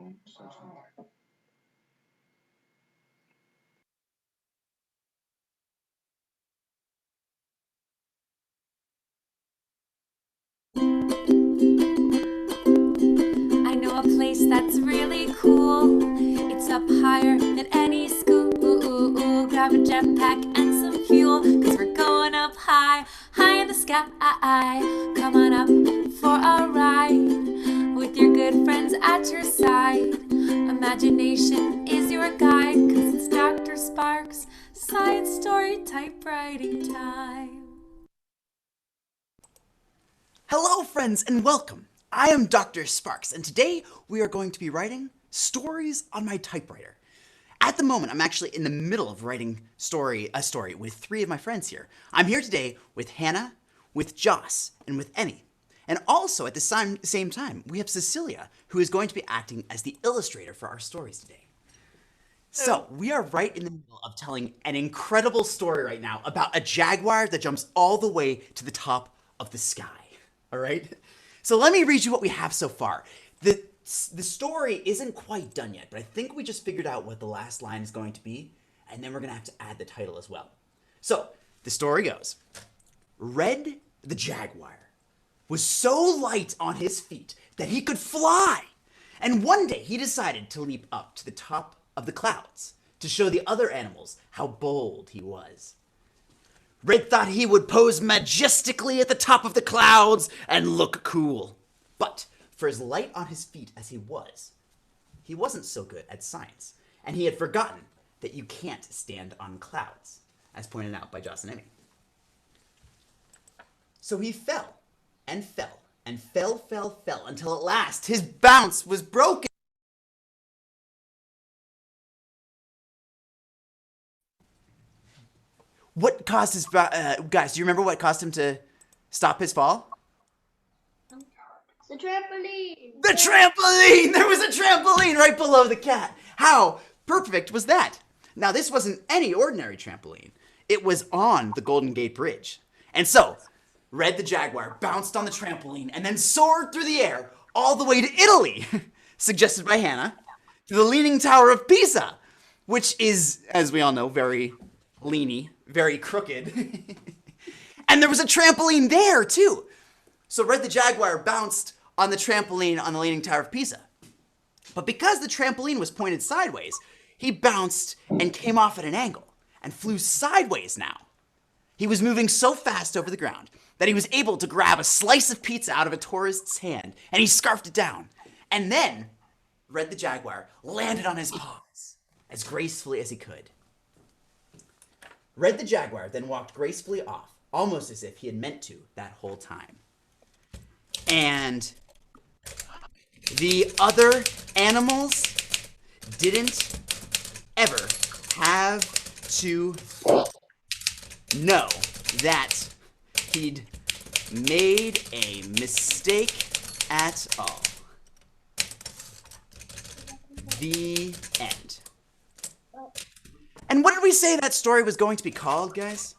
I know a place that's really cool. It's up higher than any school. Grab a jetpack and some fuel, cause we're going up high, high in the sky. Come on up for a ride with your good friends at your side. Imagination is your guide, cause it's Dr. Sparks' science story typewriting time. Hello, friends, and welcome. I am Dr. Sparks, and today we are going to be writing stories on my typewriter. At the moment, I'm actually in the middle of writing a story with three of my friends here. I'm here today with Hannah, with Joss, and with Emmy. And also, at the same time, we have Cecilia, who is going to be acting as the illustrator for our stories today. So, we are right in the middle of telling an incredible story right now about a jaguar that jumps all the way to the top of the sky. All right? So let me read you what we have so far. The story isn't quite done yet, but I think we just figured out what the last line is going to be, and then we're going to have to add the title as well. So, the story goes, Red the jaguar was so light on his feet that he could fly. And one day he decided to leap up to the top of the clouds to show the other animals how bold he was. Red thought he would pose majestically at the top of the clouds and look cool. But for as light on his feet as he wasn't so good at science, and he had forgotten that you can't stand on clouds, as pointed out by Joss and Emmy. So he fell, and fell, and fell, until at last his bounce was broken. What caused his, guys, do you remember what caused him to stop his fall? The trampoline! The trampoline! There was a trampoline right below the cat. How perfect was that? Now, this wasn't any ordinary trampoline. It was on the Golden Gate Bridge. And so, Red the jaguar bounced on the trampoline and then soared through the air all the way to Italy, suggested by Hannah, to the Leaning Tower of Pisa, which is, as we all know, very leany, very crooked. And there was a trampoline there, too. So Red the jaguar bounced on the trampoline on the Leaning Tower of Pisa. But because the trampoline was pointed sideways, he bounced and came off at an angle and flew sideways now. He was moving so fast over the ground that he was able to grab a slice of pizza out of a tourist's hand, and he scarfed it down. And then Red the jaguar landed on his paws as gracefully as he could. Red the jaguar then walked gracefully off, almost as if he had meant to that whole time. And the other animals didn't ever have to know that he'd made a mistake at all. The end. And what did we say that story was going to be called, guys?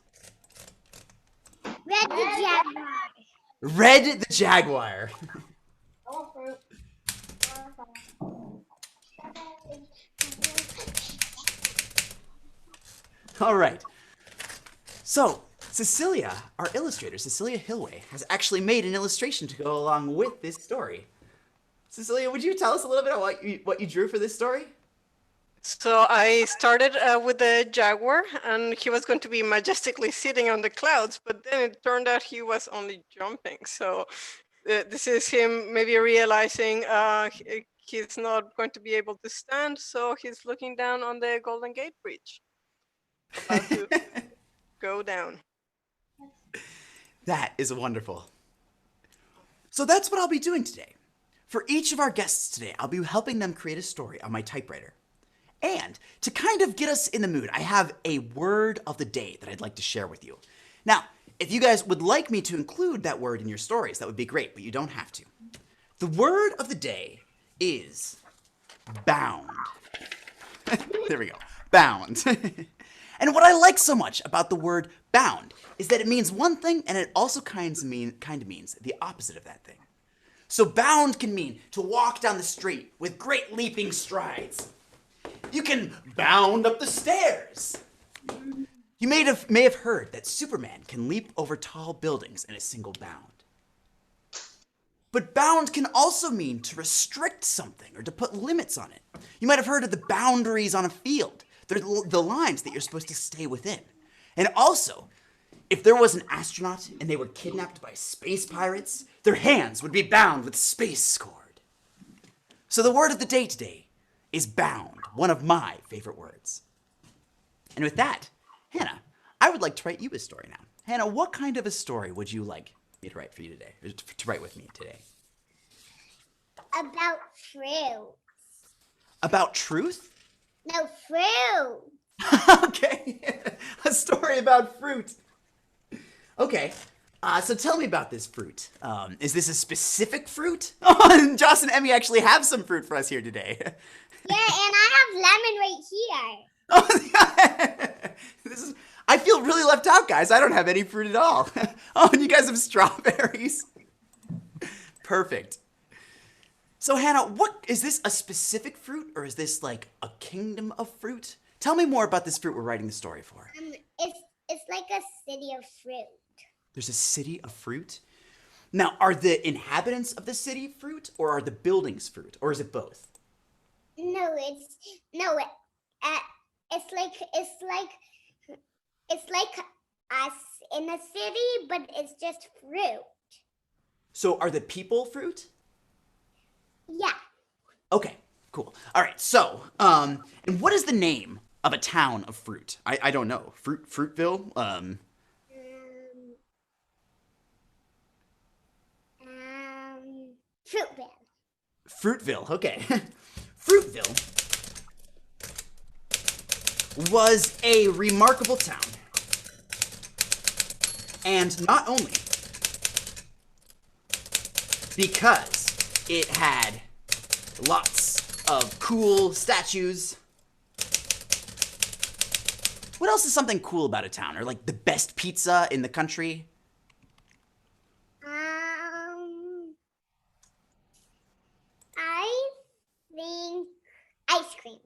Red the jaguar! Red the jaguar. All right. So, Cecilia, our illustrator, Cecilia Hillway, has actually made an illustration to go along with this story. Cecilia, would you tell us a little bit about what you drew for this story? So I started with the jaguar, and he was going to be majestically sitting on the clouds, but then it turned out he was only jumping. So this is him maybe realizing he's not going to be able to stand, so he's looking down on the Golden Gate Bridge, about to go down. That is wonderful. So that's what I'll be doing today. For each of our guests today, I'll be helping them create a story on my typewriter. And to kind of get us in the mood, I have a word of the day that I'd like to share with you. Now, if you guys would like me to include that word in your stories, that would be great, but you don't have to. The word of the day is bound. There we go. Bound. And what I like so much about the word bound is that it means one thing and it also kind of means the opposite of that thing. So bound can mean to walk down the street with great leaping strides. You can bound up the stairs. You may have heard that Superman can leap over tall buildings in a single bound. But bound can also mean to restrict something or to put limits on it. You might have heard of the boundaries on a field. They're the lines that you're supposed to stay within. And also, if there was an astronaut and they were kidnapped by space pirates, their hands would be bound with space cord. So the word of the day today is bound, one of my favorite words. And with that, Hannah, I would like to write you a story now. Hannah, what kind of a story would you like me to write for you today, or to write with me today? About fruit. About truth? No, fruit. Okay, a story about fruit. Okay, so tell me about this fruit. Is this a specific fruit? Oh, and Joss and Emmy actually have some fruit for us here today. Yeah, and I have lemon right here. Oh, I feel really left out, guys. I don't have any fruit at all. Oh, and you guys have strawberries. Perfect. So Hannah, what is this, a specific fruit, or is this like a kingdom of fruit? Tell me more about this fruit we're writing the story for. It's like a city of fruit. There's a city of fruit? Now, are the inhabitants of the city fruit, or are the buildings fruit, or is it both? No, it's like us in a city, but it's just fruit. So are the people fruit? Yeah. Okay, cool. All right, so, and what is the name of a town of fruit? I don't know. Fruitville? Fruitville. Fruitville, okay. Fruitville was a remarkable town. And not only because it had lots of cool statues. What else is something cool about a town? Or like the best pizza in the country? I think ice cream.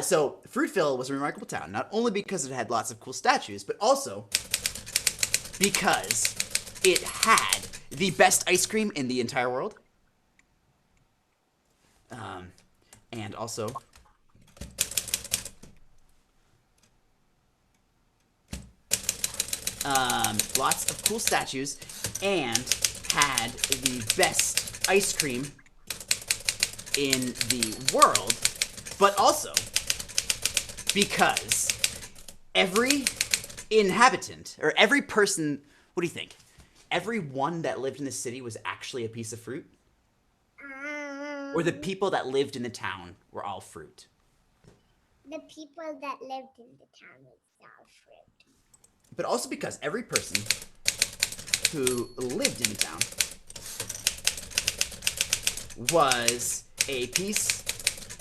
So Fruitville was a remarkable town, not only because it had lots of cool statues, but also because it had the best ice cream in the entire world. And also lots of cool statues, and had the best ice cream in the world, but also because every inhabitant, or every person, what do you think? Everyone that lived in the city was actually a piece of fruit? Or the people that lived in the town were all fruit? The people that lived in the town was all fruit. But also because every person who lived in the town was a piece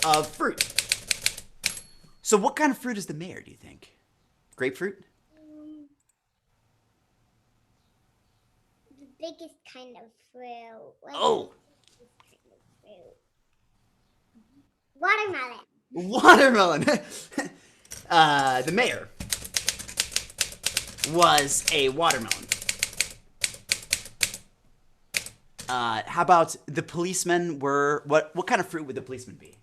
of fruit. So what kind of fruit is the mayor, do you think? Grapefruit? The biggest kind of fruit. Oh! Watermelon. Watermelon! The mayor was a watermelon. How about the policemen were, what kind of fruit would the policemen be?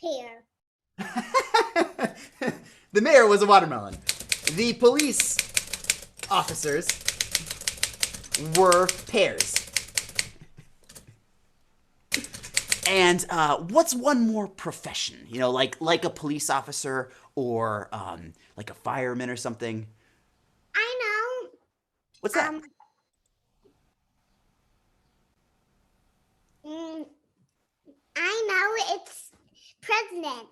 Pear. The mayor was a watermelon. The police officers were pears. And what's one more profession? You know, like a police officer or like a fireman or something. I know. What's that? I know, it's presidents.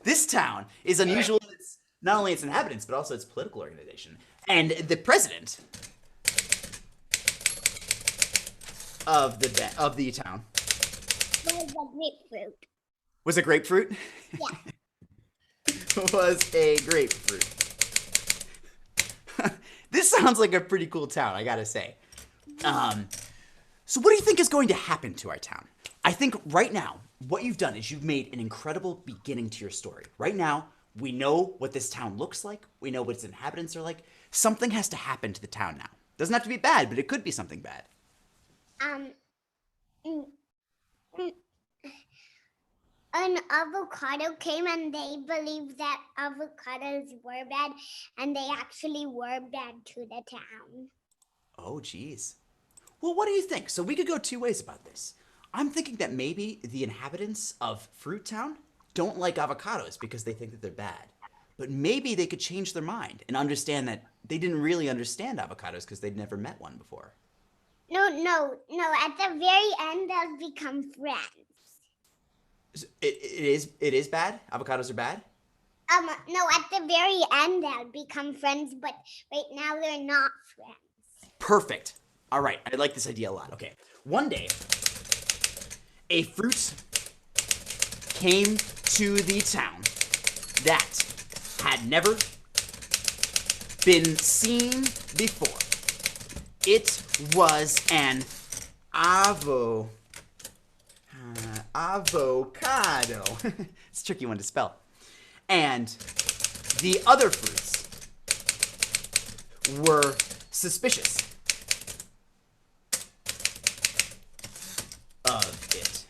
This town is unusual in its, not only its inhabitants, but also its political organization. And the president of the town Was a grapefruit. was a grapefruit. Yeah. Was a grapefruit. This sounds like a pretty cool town, I gotta say. So what do you think is going to happen to our town? I think right now, what you've done is you've made an incredible beginning to your story. Right now, we know what this town looks like. We know what its inhabitants are like. Something has to happen to the town now. Doesn't have to be bad, but it could be something bad. Mm, mm, an avocado came and they believed that avocados were bad, and they actually were bad to the town. Oh, geez. Well, what do you think? So we could go two ways about this. I'm thinking that maybe the inhabitants of Fruit Town don't like avocados because they think that they're bad. But maybe they could change their mind and understand that they didn't really understand avocados because they'd never met one before. No. At the very end, they'll become friends. It is bad? Avocados are bad? No, at the very end, they'll become friends, but right now they're not friends. Perfect. All right, I like this idea a lot. Okay, one day, a fruit came to the town that had never been seen before. It was an avocado. It's a tricky one to spell. And the other fruits were suspicious of it.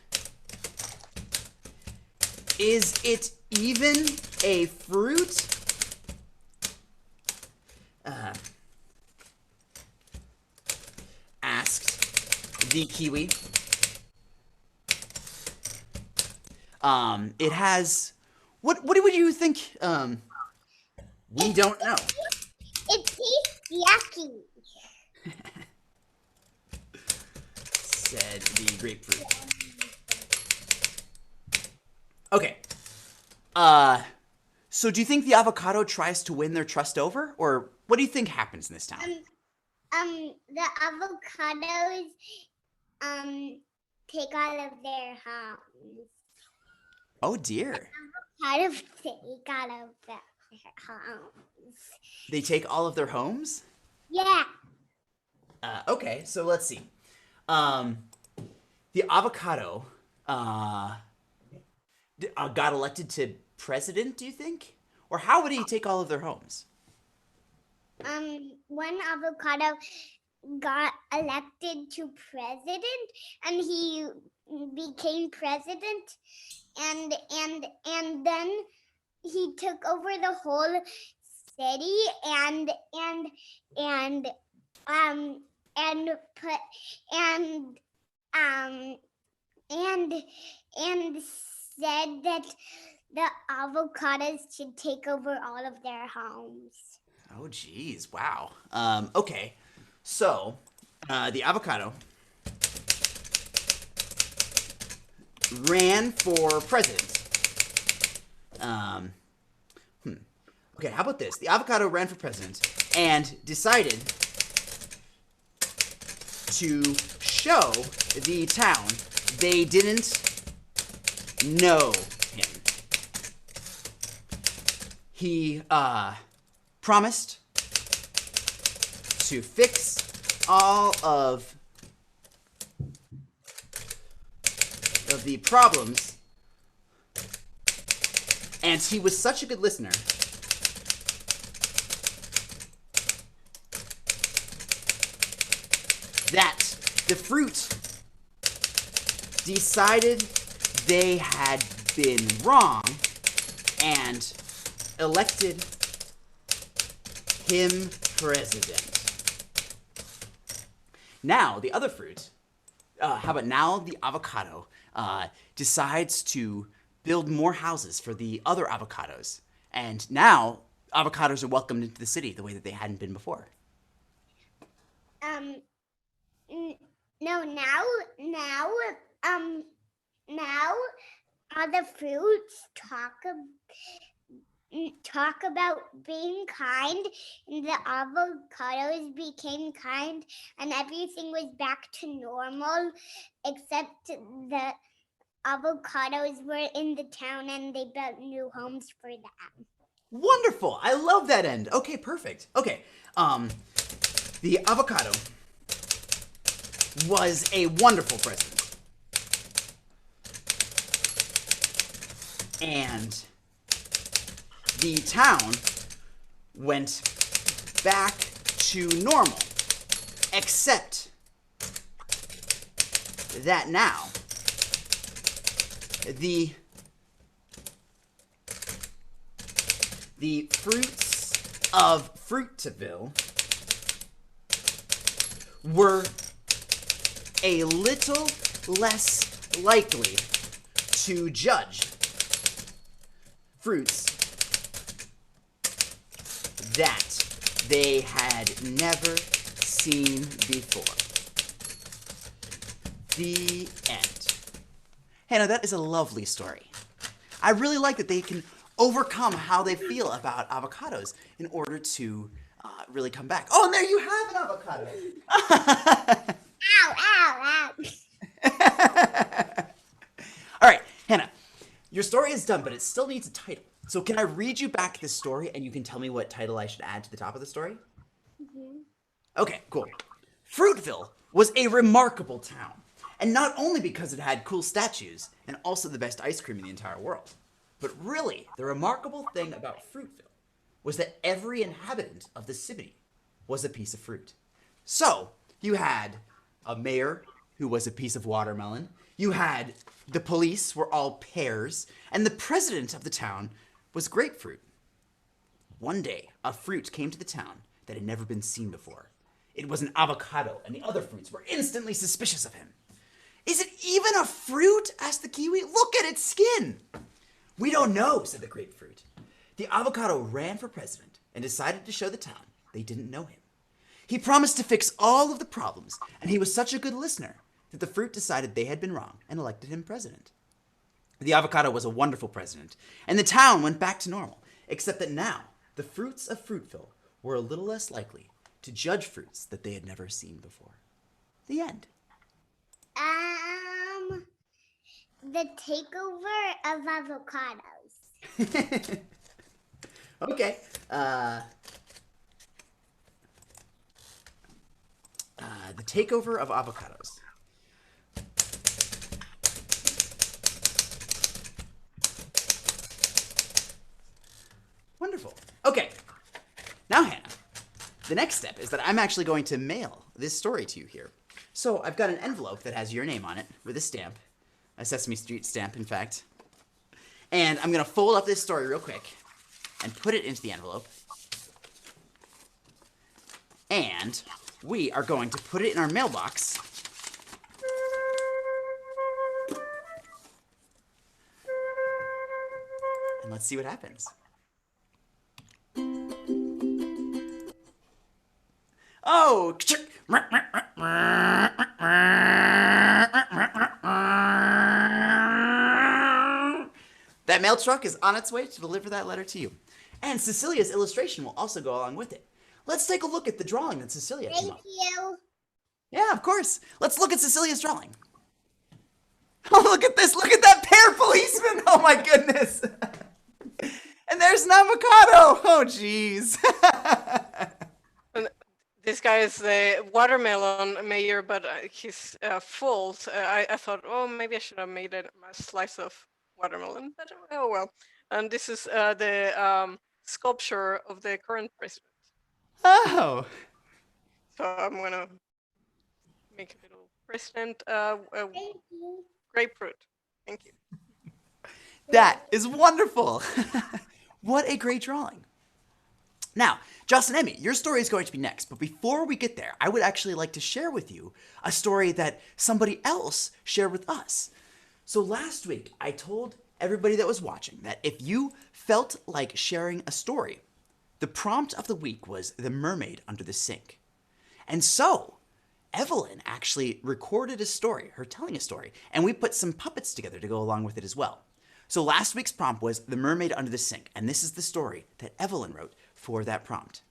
Is it even a fruit? Asked the kiwi. It has. What would you think? We don't know. It tastes yucky. Said the grapefruit. Okay. So do you think the avocado tries to win their trust over, or what do you think happens in this town? The avocados, take all of their homes. Oh dear. Avocados take all of their homes. They take all of their homes? Yeah. Okay, so let's see. The avocado got elected to president, do you think? Or how would he take all of their homes? One avocado got elected to president, and he became president, and then he took over the whole city and said that the avocados should take over all of their homes. Oh, geez. Wow. Okay. So, the avocado ran for president. Okay, how about this? The avocado ran for president and decided to show the town they didn't know him. He, promised to fix all of the problems, and he was such a good listener that the fruit decided they had been wrong and elected him president. Now, the other fruit, how about now the avocado decides to build more houses for the other avocados. And now avocados are welcomed into the city the way that they hadn't been before. No, now other fruits talk about being kind, and the avocados became kind, and everything was back to normal, except the avocados were in the town and they built new homes for them. Wonderful. I love that end. Okay, perfect. Okay. The avocado was a wonderful president. And the town went back to normal, except that now the fruits of Fruitville were a little less likely to judge fruits that they had never seen before. The end. Hannah, that is a lovely story. I really like that they can overcome how they feel about avocados in order to really come back. Oh, and there you have an avocado. Ow, ow, ow. All right, Hannah, your story is done, but it still needs a title. So can I read you back this story and you can tell me what title I should add to the top of the story? Mm-hmm. Okay, cool. Fruitville was a remarkable town, and not only because it had cool statues and also the best ice cream in the entire world, but really the remarkable thing about Fruitville was that every inhabitant of the city was a piece of fruit. So you had a mayor who was a piece of watermelon, you had the police were all pears, and the president of the town was grapefruit. One day, a fruit came to the town that had never been seen before. It was an avocado, and the other fruits were instantly suspicious of him. "Is it even a fruit?" asked the kiwi. "Look at its skin." "We don't know," said the grapefruit. The avocado ran for president and decided to show the town they didn't know him. He promised to fix all of the problems, and he was such a good listener that the fruit decided they had been wrong and elected him president. The avocado was a wonderful president, and the town went back to normal, except that now the fruits of Fruitville were a little less likely to judge fruits that they had never seen before. The end. The takeover of avocados. Okay. The takeover of avocados. Wonderful. Okay. Now, Hannah, the next step is that I'm actually going to mail this story to you here. So I've got an envelope that has your name on it with a stamp, a Sesame Street stamp, in fact. And I'm going to fold up this story real quick and put it into the envelope. And we are going to put it in our mailbox. And let's see what happens. Oh! That mail truck is on its way to deliver that letter to you. And Cecilia's illustration will also go along with it. Let's take a look at the drawing that Cecilia came up. Thank you. Yeah, of course. Let's look at Cecilia's drawing. Oh, look at this. Look at that pear policeman. Oh, my goodness. And there's an avocado. Oh, jeez. This guy is the watermelon mayor, but he's full. So I thought, oh, maybe I should have made a slice of watermelon, but oh well. And this is the sculpture of the current president. Oh. So I'm gonna make a little president Thank you. grapefruit. Thank you. That is wonderful. What a great drawing. Now, Justin, Emmy, your story is going to be next, but before we get there, I would actually like to share with you a story that somebody else shared with us. So last week, I told everybody that was watching that if you felt like sharing a story, the prompt of the week was The Mermaid Under the Sink. And so, Evelyn actually recorded a story, her telling a story, and we put some puppets together to go along with it as well. So last week's prompt was The Mermaid Under the Sink, and this is the story that Evelyn wrote for that prompt.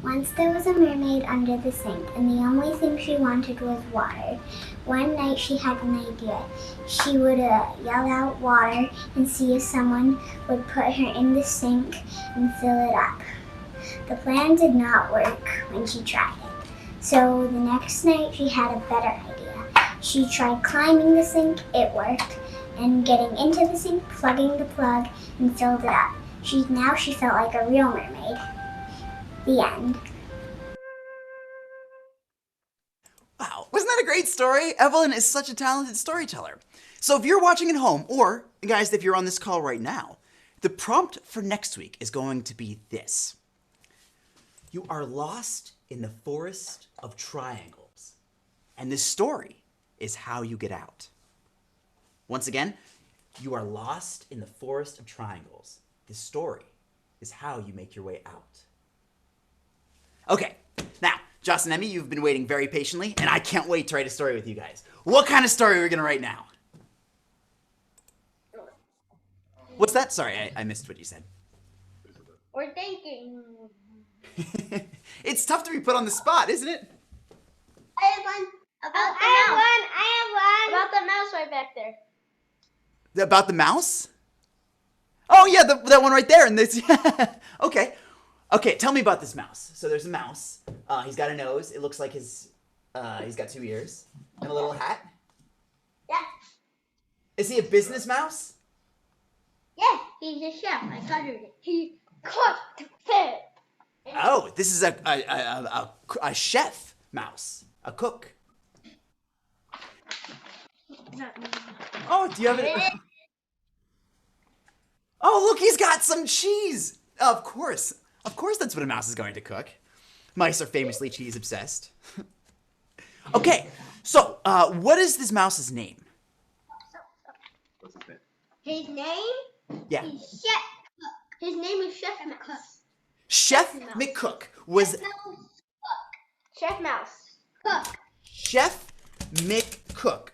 Once there was a mermaid under the sink, and the only thing she wanted was water. One night she had an idea. She would yell out water and see if someone would put her in the sink and fill it up. The plan did not work when she tried it. So the next night she had a better idea. She tried climbing the sink, it worked, and getting into the sink, plugging the plug, and filled it up. Now she felt like a real mermaid. The end. Wow, wasn't that a great story? Evelyn is such a talented storyteller. So if you're watching at home, or guys, if you're on this call right now, the prompt for next week is going to be this. You are lost in the forest of triangles, and this story is how you get out. Once again, you are lost in the forest of triangles. This story is how you make your way out. Okay, now, Joss and Emmy, you've been waiting very patiently, and I can't wait to write a story with you guys. What kind of story are we going to write now? What's that? Sorry, I missed what you said. We're thinking. It's tough to be put on the spot, isn't it? I have one. I have one. About the mouse right back there. About the mouse? Oh, yeah, that one right there. And this. Okay, tell me about this mouse. So there's a mouse. He's got a nose. It looks like he's got 2 ears and a little hat. Yeah. Is he a business mouse? Yeah, he's a chef. I caught it. He cooked food. Oh, this is a chef mouse, a cook. Oh, do you have it? Oh, look, he's got some cheese. Of course that's what a mouse is going to cook. Mice are famously cheese obsessed. Okay, so what is this mouse's name? His name? Yeah. He's Chef Cook. His name is Chef Cook. Chef McCook was Chef Mouse. Cook. Chef McCook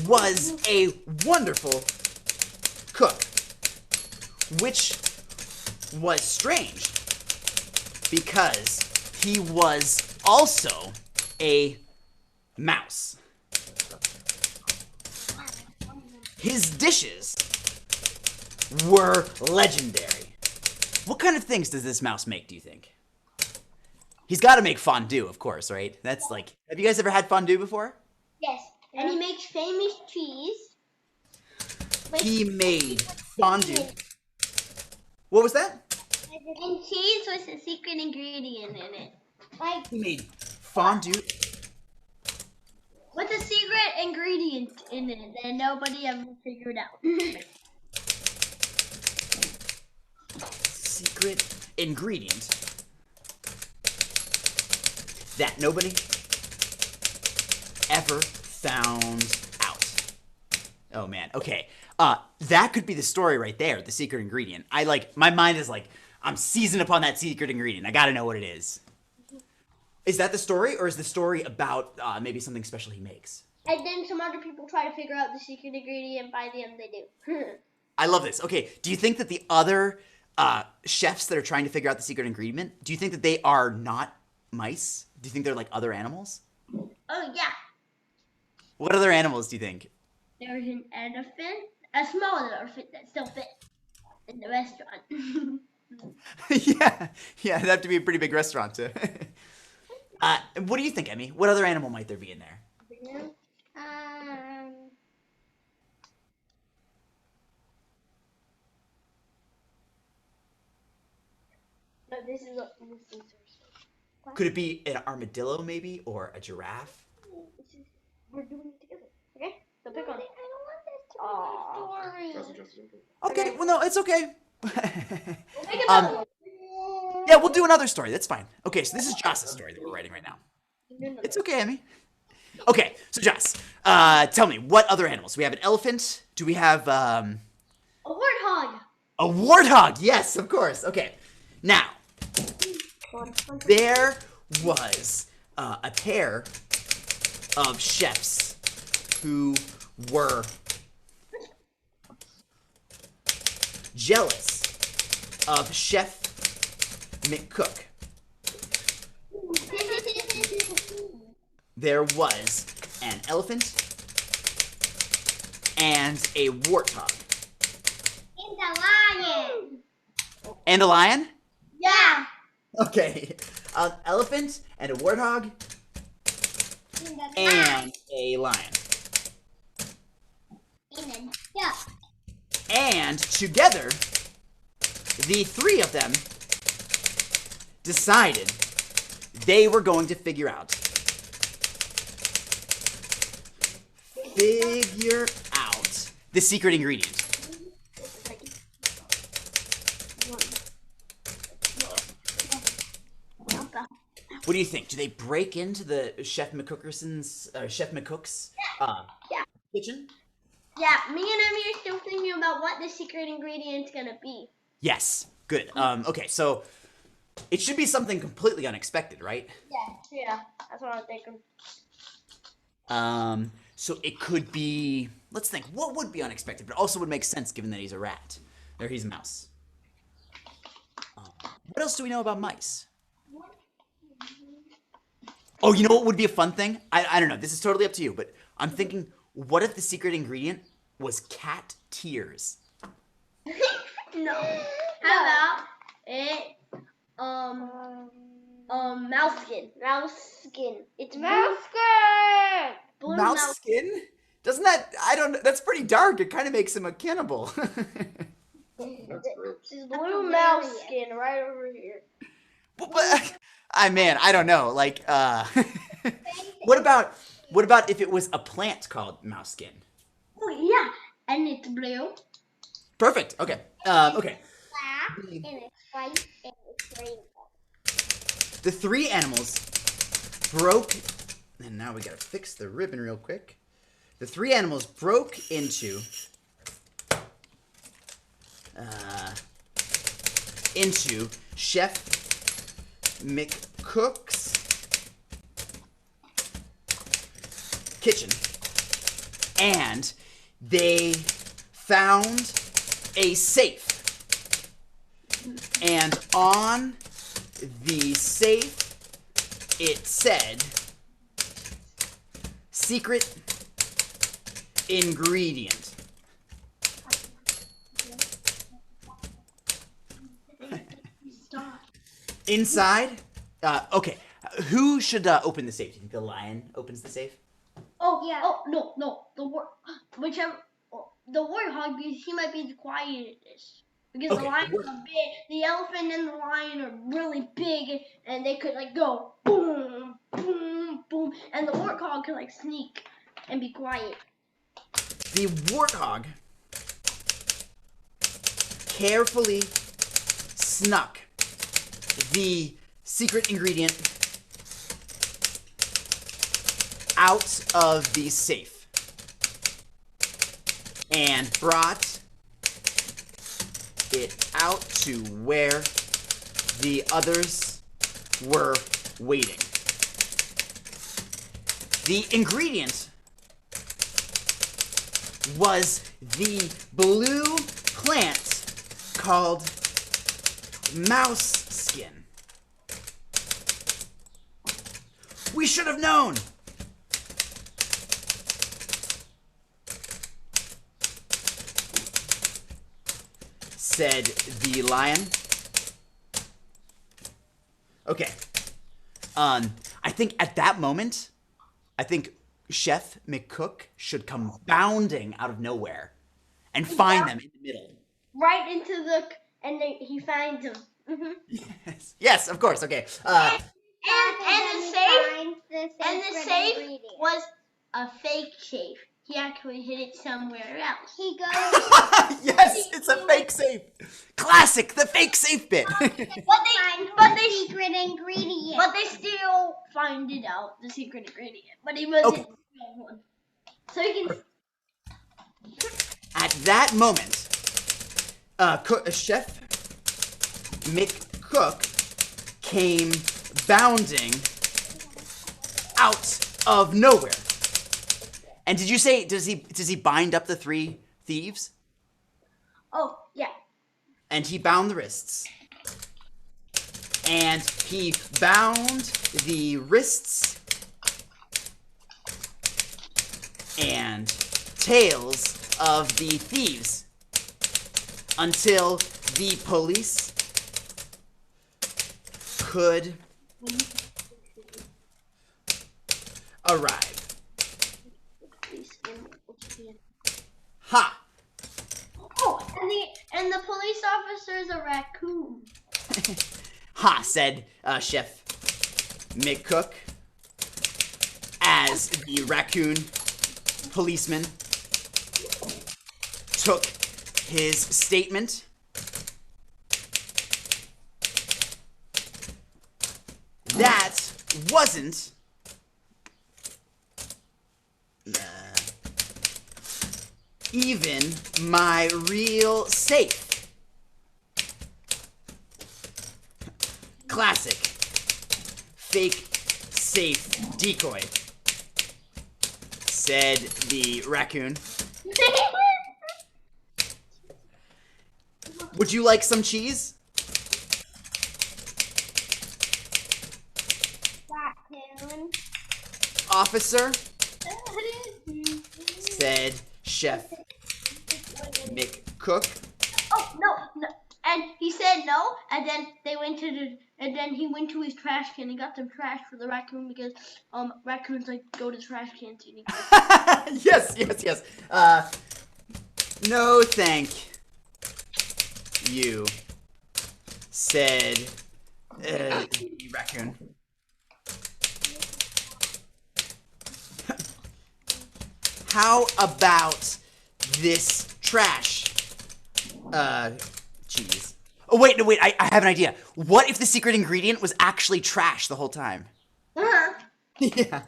was a wonderful cook, which was strange because he was also a mouse. His dishes were legendary. What kind of things does this mouse make, do you think? He's got to make fondue, of course, right? That's like, have you guys ever had fondue before? Yes. And he makes famous cheese. He made fondue. What was that? And cheese was a secret ingredient in it. Like, He made fondue. what's a secret ingredient in it that nobody ever figured out? Secret ingredient that nobody ever found out. Oh man, okay. That could be the story right there, the secret ingredient. My mind is like, I'm seizing upon that secret ingredient. I gotta know what it is. Is that the story, or is the story about maybe something special he makes? And then some other people try to figure out the secret ingredient. By the end, they do. I love this. Okay, do you think that the other chefs that are trying to figure out the secret ingredient, do you think that they are not mice? Do you think they're like other animals? Oh, yeah. What other animals do you think? There's an elephant, a small elephant that still fits in the restaurant. yeah, it'd have to be a pretty big restaurant to. What do you think, Emmy? What other animal might there be in there? No, this is Could it be an armadillo, maybe, or a giraffe? We're doing it together. Okay? So pick one. I don't want this to be a story. Okay, well, no, it's okay. We'll make another one. Yeah, we'll do another story. That's fine. Okay, so this is Joss's story that we're writing right now. It's okay, Emmy. Okay, so Joss, tell me, what other animals? We have an elephant. Do we have A warthog. a warthog? Yes, of course. Okay, now there was a pair of chefs who were jealous of Chef McCook there was an elephant and a warthog. And the lion. And a lion? Yeah. Okay. An elephant and a warthog and a lion. Yeah. And together, the three of them decided they were going to figure out the secret ingredient. What do you think? Do they break into the Chef McCook's kitchen? Yeah, me and Emmy are still thinking about what the secret ingredient's gonna be. Yes. Good. Okay, so it should be something completely unexpected, right? Yeah, that's what I'm thinking. So it could be, let's think, what would be unexpected, but also would make sense given that he's a rat. Or he's a mouse. What else do we know about mice? Oh, you know what would be a fun thing? I don't know, this is totally up to you, but I'm thinking, what if the secret ingredient was cat tears? No. How about it? Mouse skin. Mouse skin. It's mouse skin. Blue Mouse skin? Doesn't that, that's pretty dark. It kind of makes him a cannibal. This is blue mouse skin right over here. But I don't know. Like, what about if it was a plant called mouse skin? Oh yeah, and it's blue. Perfect. Okay. Okay. Black and it's white and it's rainbow. The three animals broke, and now we gotta fix the ribbon real quick. The three animals broke into Chef McCook's kitchen, and they found a safe. And on the safe, it said, secret ingredient. Inside, okay, who should open the safe? Do you think the lion opens the safe? Oh yeah. Oh no. The warthog, because he might be the quietest. Because Okay, the lions are big. The elephant and the lion are really big, and they could like go boom, boom, boom, and the warthog could like sneak and be quiet. The warthog carefully snuck the secret ingredient out of the safe and brought it out to where the others were waiting. The ingredient was the blue plant called mouse skin. We should have known. Said the lion. Okay. I think at that moment, Chef McCook should come bounding out of nowhere and find them in the middle. Right into he finds them. Yes, of course. Okay. And the safe was a fake safe. He actually hid it somewhere else. He goes. Yes, it's a fake safe. Classic, the fake safe bit. But they secret ingredient. But they still find it out, the secret ingredient. But he wasn't the real one. So he can. At that moment, Chef McCook came bounding out of nowhere. And did you say, does he bind up the three thieves? Oh, yeah. And he bound the wrists. And he bound the wrists and tales of the thieves until the police could arrive. Ha! Oh, and the police officer is a raccoon. Ha, said Chef McCook as the raccoon policeman took his statement. That wasn't even my real safe. Classic fake safe decoy, said the raccoon. Would you like some cheese? Raccoon. Officer, said Chef McCook. Oh no. And he said no, and then he went to his trash can and got some trash for the raccoon because raccoons like go to trash cans and Yes. No, thank you, said the raccoon. How about this trash? Cheese. Oh, wait, I have an idea. What if the secret ingredient was actually trash the whole time? Yeah.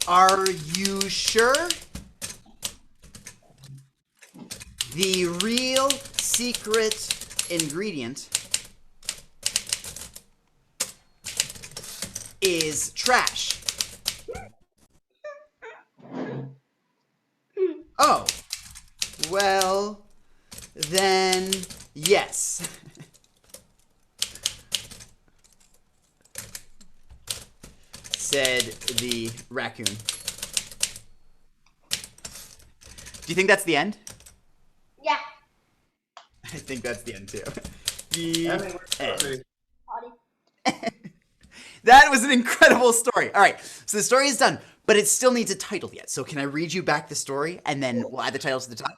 Are you sure? The real secret ingredient is trash. Oh, well, then yes. Said the raccoon. Do you think that's the end? Yeah. I think that's the end too. The end. That was an incredible story. All right, so the story is done, but it still needs a title yet. So can I read you back the story and then we'll add the title to the top?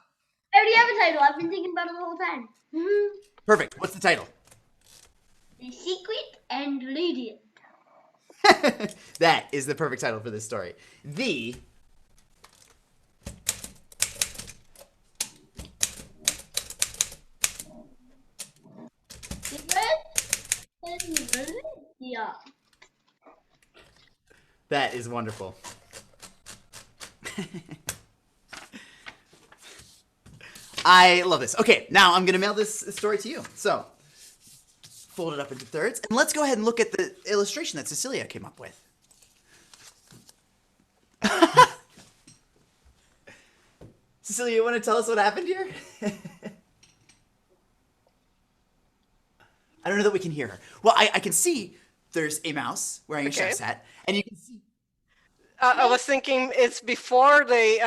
I already have a title. I've been thinking about it the whole time. Perfect. What's the title? The secret ingredient. That is the perfect title for this story. The Yeah. That is wonderful. I love this. Okay, now I'm going to mail this story to you. So, fold it up into thirds. And let's go ahead and look at the illustration that Cecilia came up with. Cecilia, you want to tell us what happened here? I don't know that we can hear her. Well, I can see there's a mouse wearing a chef's hat. And you can see... I was thinking it's before they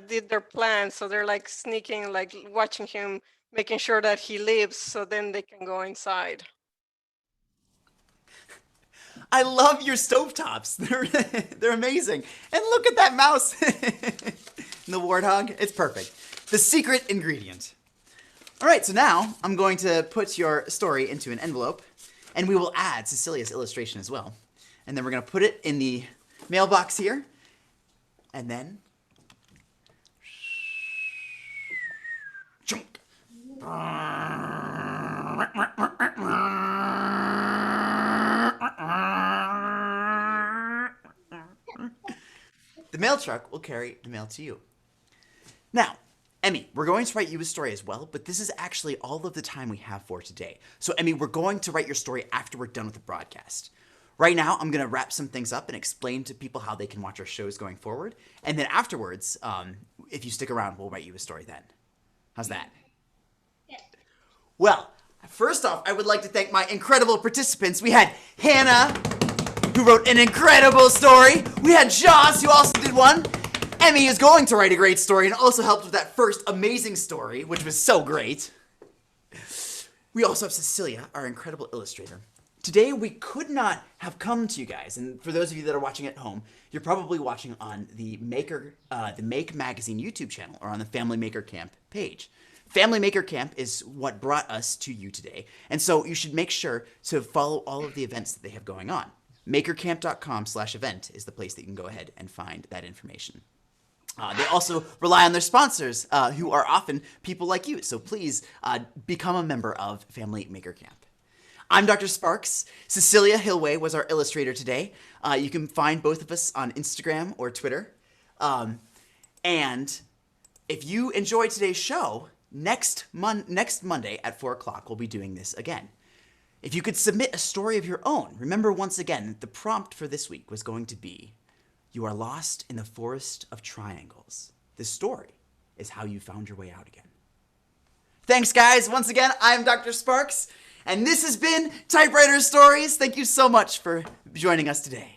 did their plan, so they're like sneaking, like watching him, making sure that he leaves, so then they can go inside. I love your stovetops. They're amazing. And look at that mouse. And the warthog. It's perfect. The secret ingredient. All right, so now I'm going to put your story into an envelope, and we will add Cecilia's illustration as well. And then we're going to put it in the mailbox here, and then chunk. The mail truck will carry the mail to you. Now, Emmy, we're going to write you a story as well, but this is actually all of the time we have for today. So, Emmy, we're going to write your story after we're done with the broadcast. Right now, I'm going to wrap some things up and explain to people how they can watch our shows going forward. And then afterwards, if you stick around, we'll write you a story then. How's that? Yeah. Well, First off, I would like to thank my incredible participants. We had Hannah, who wrote an incredible story. We had Joss, who also did one. Emmy is going to write a great story and also helped with that first amazing story, which was so great. We also have Cecilia, our incredible illustrator. Today, we could not have come to you guys, and for those of you that are watching at home, you're probably watching on the Make Magazine YouTube channel or on the Family Maker Camp page. Family Maker Camp is what brought us to you today, and so you should make sure to follow all of the events that they have going on. Makercamp.com/event is the place that you can go ahead and find that information. They also rely on their sponsors, who are often people like you, so please become a member of Family Maker Camp. I'm Dr. Sparks. Cecilia Hillway was our illustrator today. You can find both of us on Instagram or Twitter. And if you enjoyed today's show, next Monday at 4 o'clock, we'll be doing this again. If you could submit a story of your own, remember once again, the prompt for this week was going to be, you are lost in the forest of triangles. This story is how you found your way out again. Thanks, guys. Once again, I'm Dr. Sparks. And this has been Typewriter Stories. Thank you so much for joining us today.